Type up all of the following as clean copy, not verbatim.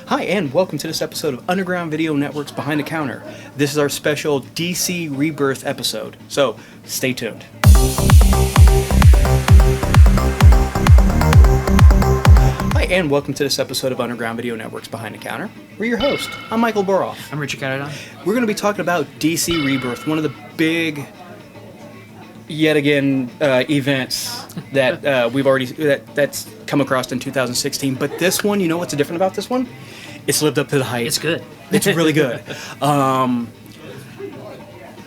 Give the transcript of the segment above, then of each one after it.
Hi, and welcome to this episode of Underground Video Network's Behind the Counter. This is our special DC Rebirth episode, so stay tuned. Hi, and welcome to this episode of Underground Video Network's Behind the Counter. We're your host. I'm Michael Boroff. I'm Richard Carradine. We're going to be talking about DC Rebirth, one of the big, yet again, events that that's come across in 2016. But this one, you know what's different about this one? It's lived up to the hype. It's good. It's really good.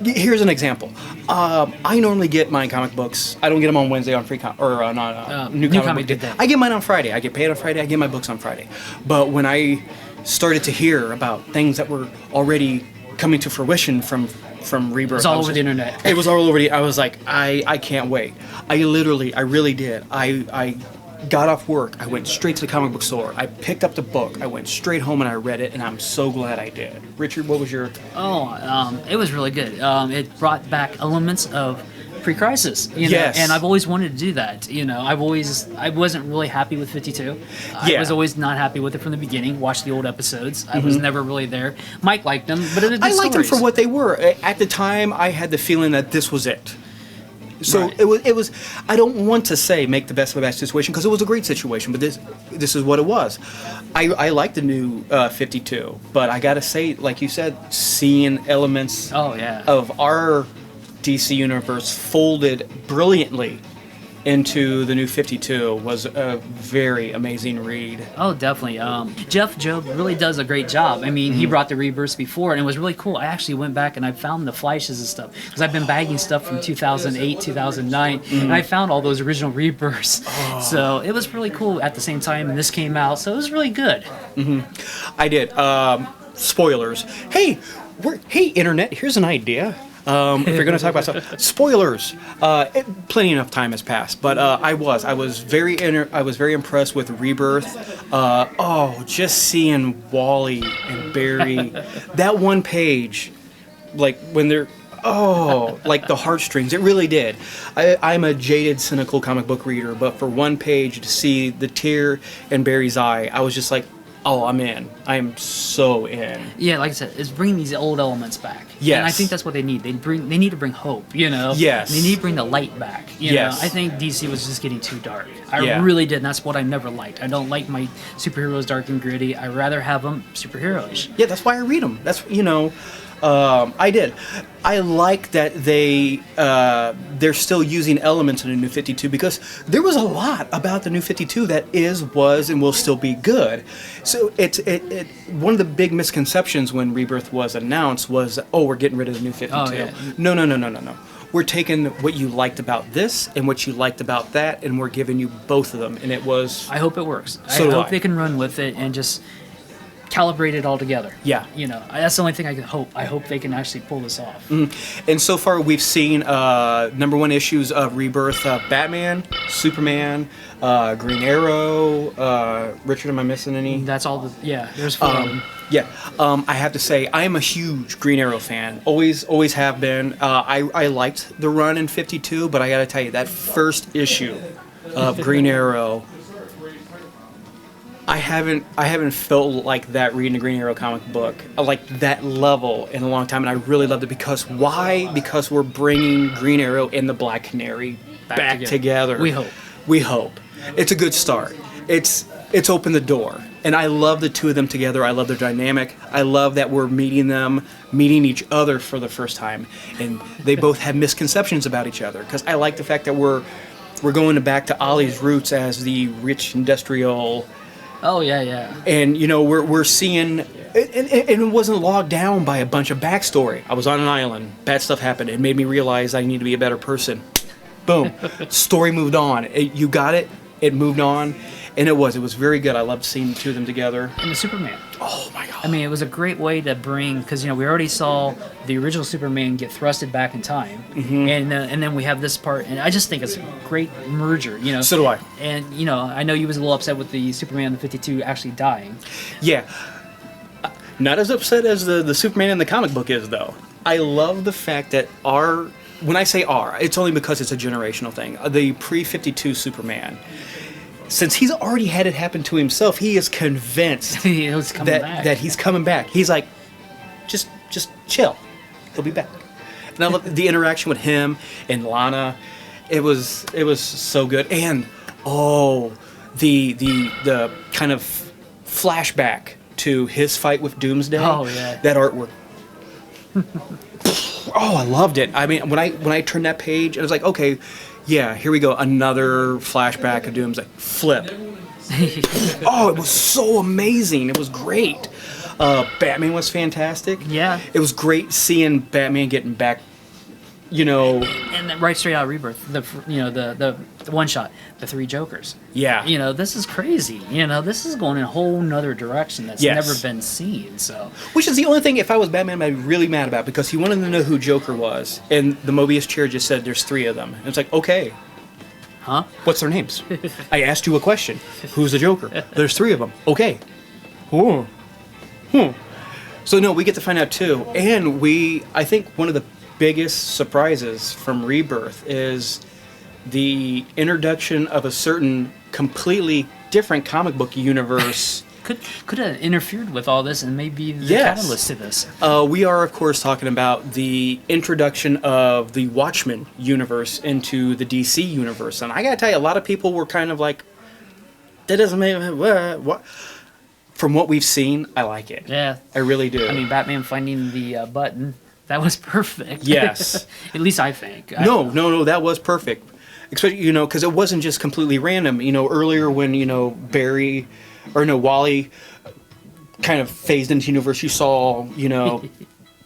Here's an example. I normally get my comic books. I don't get them on Wednesday on New Comic Book Day. I get mine on Friday. I get paid on Friday. I get my books on Friday. But when I started to hear about things that were already coming to fruition from Rebirth, it was all over the internet. It was all over I was like, I can't wait. I really did. I got off work. I went straight to the comic book store. I picked up the book. I went straight home and I read it, and I'm so glad I did. Richard, what was your... It was really good. It brought back elements of pre-crisis, Yes. And I've always wanted to do that. I wasn't really happy with 52. I was always not happy with it from the beginning. Watched the old episodes. I was never really there. Mike liked them, but it I liked them for what they were. At the time, I had the feeling that this was it. So right. it was. I don't want to say make the best of a bad situation because it was a great situation, but this is what it was. I like the new 52, but I gotta say, like you said, seeing elements of our DC universe folded brilliantly into the new 52 was a very amazing read. Oh, definitely. Jeff Job really does a great job. I mean, he brought the Rebirths before, and it was really cool. I actually went back and I found the flashes and stuff, because I've been bagging stuff from 2008, 2009, and I found all those original Rebirths. So it was really cool at the same time, and this came out, so it was really good. I did. Spoilers. Hey, Internet, here's an idea. If you're going to talk about stuff, spoilers. Plenty enough time has passed, but I was very impressed with Rebirth. Just seeing Wally and Barry, that one page, like when they're like the heartstrings. It really did. I'm a jaded, cynical comic book reader, but for one page to see the tear in Barry's eye, I was just like, oh, I'm in. I am so in. Yeah, like I said, it's bringing these old elements back. Yes. And I think that's what they need. They need to bring hope, Yes. They need to bring the light back, Yes. I think DC was just getting too dark. I really did, and that's what I never liked. I don't like my superheroes dark and gritty. I rather have them superhero-ish. Yeah, that's why I read them. That's, I did. I like that they're still using elements in the New 52 because there was a lot about the New 52 that was, and will still be good. So it's one of the big misconceptions when Rebirth was announced was, we're getting rid of the New 52. Oh, yeah. No. We're taking what you liked about this and what you liked about that, and we're giving you both of them, and it was... I hope it works. So I hope they can run with it and just calibrate it all together. Yeah. That's the only thing I can hope. I hope they can actually pull this off. And so far, we've seen number one issues of Rebirth: Batman, Superman, Green Arrow. Richard, am I missing any? That's all. There's 4 of them. Yeah. I have to say, I am a huge Green Arrow fan. Always have been. I liked the run in 52, but I got to tell you, that first issue of Green Arrow, I haven't felt like that reading a Green Arrow comic book, like that level, in a long time, and I really loved it. Because why? Because we're bringing Green Arrow and the Black Canary back together. We hope. It's a good start. It's opened the door, and I love the two of them together. I love their dynamic. I love that we're meeting each other for the first time, and they both have misconceptions about each other. Because I like the fact that we're going back to Ollie's roots as the rich industrial. Oh, yeah. And, we're seeing... And it wasn't logged down by a bunch of backstory. I was on an island. Bad stuff happened. It made me realize I need to be a better person. Boom. Story moved on. You got it. It moved on. And it was very good. I loved seeing the two of them together. And the Superman. Oh, my God. I mean, it was a great way to bring... Because, we already saw the original Superman get thrusted back in time. And then we have this part. And I just think it's a great merger, So do I. And, I know you was a little upset with the Superman the 52 actually dying. Yeah. Not as upset as the Superman in the comic book is, though. I love the fact that when I say it's only because it's a generational thing. The pre-52 Superman since he's already had it happen to himself, he is convinced He was coming back. that he's coming back. He's like, just chill, he'll be back. And I love the interaction with him and Lana. It was so good. And the kind of flashback to his fight with Doomsday. Oh, yeah. That artwork. Oh, I loved it. I mean, when I turned that page, I was like, okay, yeah, here we go, another flashback of Doomsday. Flip. Oh, it was so amazing. It was great. Batman was fantastic. Yeah. It was great seeing Batman getting back, And then right straight out of Rebirth, the one shot, the 3 Jokers. Yeah. This is crazy. This is going in a whole nother direction that's Yes. never been seen. So Which is the only thing, if I was Batman, I'd be really mad about, because he wanted to know who Joker was, and the Mobius chair just said there's 3 of them. And it's like, okay, huh? what's their names? I asked you a question. Who's the Joker? There's 3 of them. Okay. So no, we get to find out too, and I think one of the biggest surprises from Rebirth is the introduction of a certain completely different comic book universe. Could have interfered with all this and maybe the Yes. catalyst to this. We are, of course, talking about the introduction of the Watchmen universe into the DC universe, and I gotta tell you, a lot of people were kind of like, "That doesn't make what." From what we've seen, I like it. Yeah. I really do. I mean, Batman finding the button, that was perfect. Yes. At least I think. No, that was perfect. Especially, because it wasn't just completely random. Earlier when, Wally kind of phased into the universe, you saw,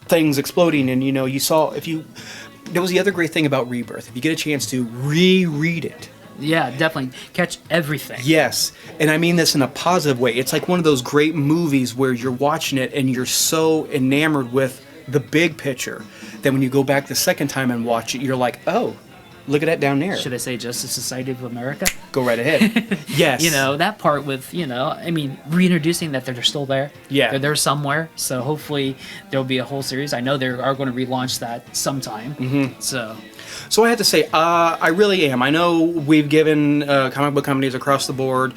things exploding, and, you saw, that was the other great thing about Rebirth. If you get a chance to reread it. Yeah, definitely. Catch everything. Yes, and I mean this in a positive way. It's like one of those great movies where you're watching it and you're so enamored with the big picture that when you go back the second time and watch it, you're like, oh, look at that down there. Should I say Justice Society of America? Go right ahead. Yes. That part with, reintroducing that they're still there. Yeah. They're there somewhere. So hopefully there'll be a whole series. I know they are going to relaunch that sometime. Mm-hmm. So I have to say, I really am. I know we've given comic book companies across the board,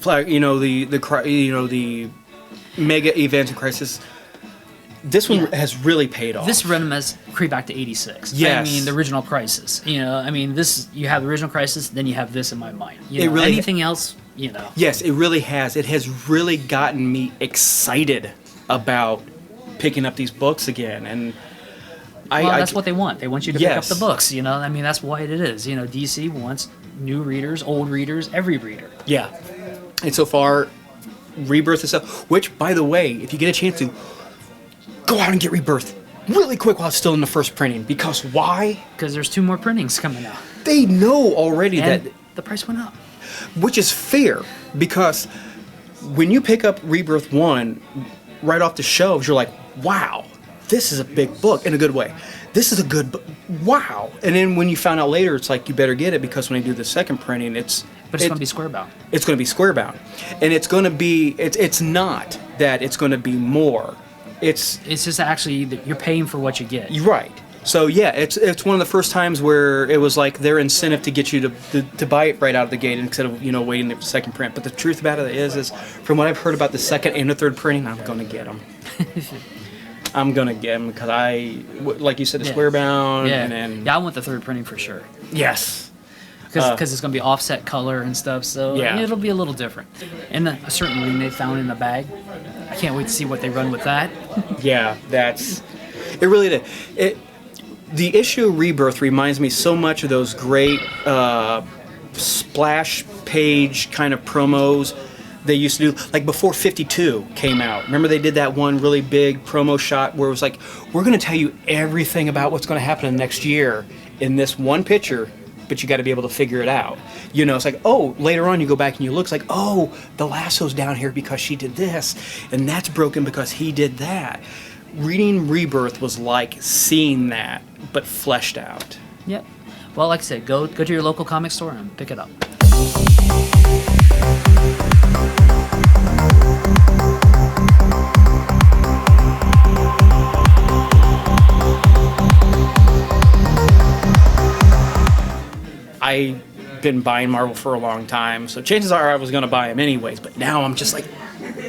the mega events and crisis. This one has really paid off. This run has creep back to 86. Yes. I mean, the original Crisis. You have the original Crisis, then you have this in my mind. Anything else, Yes, it really has. It has really gotten me excited about picking up these books again. And that's what they want. They want you to pick up Yes. the books. That's why it is. DC wants new readers, old readers, every reader. Yeah. And so far, Rebirth itself, which, by the way, if you get a chance to, go out and get Rebirth really quick while it's still in the first printing. Because why? Because there's 2 more printings coming out. They know already And that, the price went up. which is fair, because when you pick up Rebirth 1 right off the shelves, you're like, wow, this is a big book in a good way. This is a good book. Wow. And then when you found out later, it's like, you better get it, because when they do the second printing, But it's going to be square bound. It's going to be square bound. And it's going to be, it's not that it's going to be more. It's just actually that you're paying for what you get. You're right. So yeah, it's one of the first times where it was like their incentive to get you to buy it right out of the gate instead of waiting for the second print. But the truth about it is from what I've heard about the second and the third printing, I'm gonna get them. I'm gonna get them because like you said, the square bound. Yeah. And I want the third printing for sure. Yes. Because it's going to be offset color and stuff, so Yeah. it'll be a little different. And a certain ring they found in the bag. I can't wait to see what they run with that. Yeah, it really did. The issue Rebirth reminds me so much of those great splash page kind of promos they used to do, like before 52 came out. Remember they did that one really big promo shot where it was like, we're going to tell you everything about what's going to happen in the next year in this one picture, but you got to be able to figure it out. It's like, oh, later on you go back and you look, it's like, oh, the lasso's down here because she did this, and that's broken because he did that. Reading Rebirth was like seeing that, but fleshed out. Yep. Well, like I said, go to your local comic store and pick it up. I been buying Marvel for a long time, so chances are I was going to buy them anyways. But now I'm just like,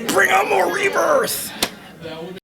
bring on more Rebirth.